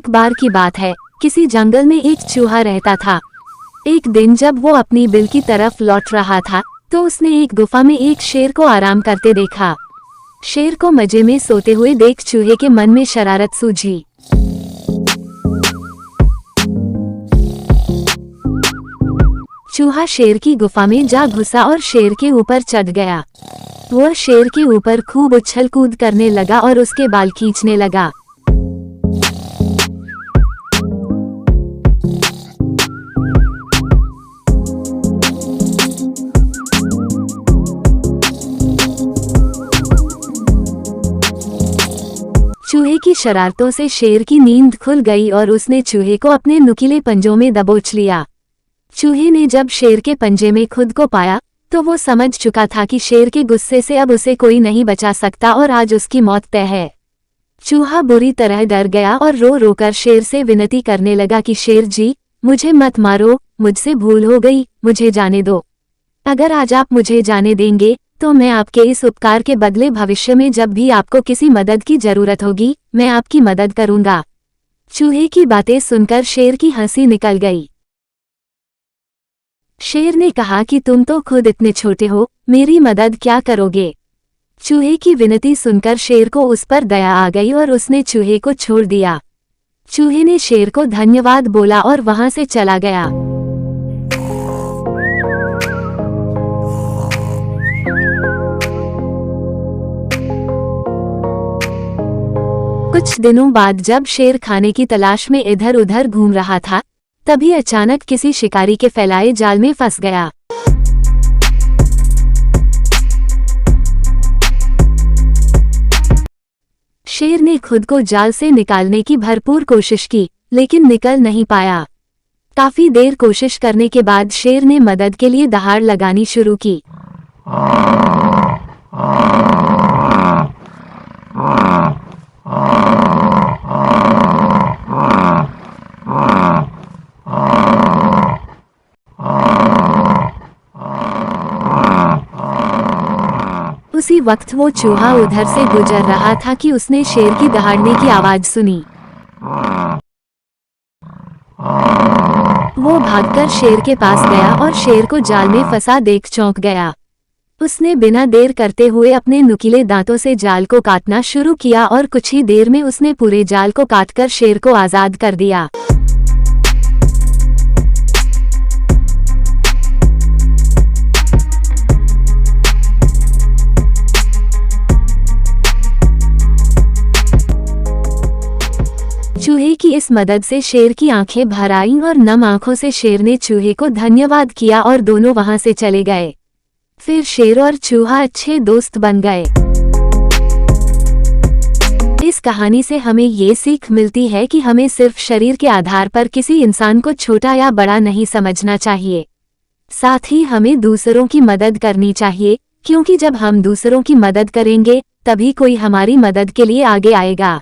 एक बार की बात है, किसी जंगल में एक चूहा रहता था। एक दिन जब वो अपनी बिल की तरफ लौट रहा था तो उसने एक गुफा में एक शेर को आराम करते देखा। शेर को मजे में सोते हुए देख चूहे के मन में शरारत सूझी। चूहा शेर की गुफा में जा घुसा और शेर के ऊपर चढ़ गया। वह शेर के ऊपर खूब उछल कूद करने लगा और उसके बाल खींचने लगा। चूहे की शरारतों से शेर की नींद खुल गई और उसने चूहे को अपने नुकीले पंजों में दबोच लिया। चूहे ने जब शेर के पंजे में खुद को पाया तो वो समझ चुका था कि शेर के गुस्से से अब उसे कोई नहीं बचा सकता और आज उसकी मौत तय है। चूहा बुरी तरह डर गया और रो रो कर शेर से विनती करने लगा कि शेर जी, मुझे मत मारो, मुझसे भूल हो गई, मुझे जाने दो। अगर आज आप मुझे जाने देंगे तो मैं आपके इस उपकार के बदले भविष्य में जब भी आपको किसी मदद की जरूरत होगी मैं आपकी मदद करूंगा। चूहे की बातें सुनकर शेर की हंसी निकल गई। शेर ने कहा कि तुम तो खुद इतने छोटे हो, मेरी मदद क्या करोगे। चूहे की विनती सुनकर शेर को उस पर दया आ गई और उसने चूहे को छोड़ दिया। चूहे ने शेर को धन्यवाद बोला और वहां से चला गया। कुछ दिनों बाद जब शेर खाने की तलाश में इधर उधर घूम रहा था तभी अचानक किसी शिकारी के फैलाए जाल में फंस गया। शेर ने खुद को जाल से निकालने की भरपूर कोशिश की लेकिन निकल नहीं पाया। काफी देर कोशिश करने के बाद शेर ने मदद के लिए दहाड़ लगानी शुरू की। उसी वक्त वो चूहा उधर से गुजर रहा था कि उसने शेर की दहाड़ने की आवाज सुनी। वो भागकर शेर के पास गया और शेर को जाल में फंसा देख चौंक गया। उसने बिना देर करते हुए अपने नुकीले दांतों से जाल को काटना शुरू किया और कुछ ही देर में उसने पूरे जाल को काटकर शेर को आजाद कर दिया। चूहे की इस मदद से शेर की आंखें भर आईं और नम आंखों से शेर ने चूहे को धन्यवाद किया और दोनों वहां से चले गए। फिर शेर और चूहा अच्छे दोस्त बन गए। इस कहानी से हमें ये सीख मिलती है कि हमें सिर्फ शरीर के आधार पर किसी इंसान को छोटा या बड़ा नहीं समझना चाहिए। साथ ही हमें दूसरों की मदद करनी चाहिए, क्योंकि जब हम दूसरों की मदद करेंगे तभी कोई हमारी मदद के लिए आगे आएगा।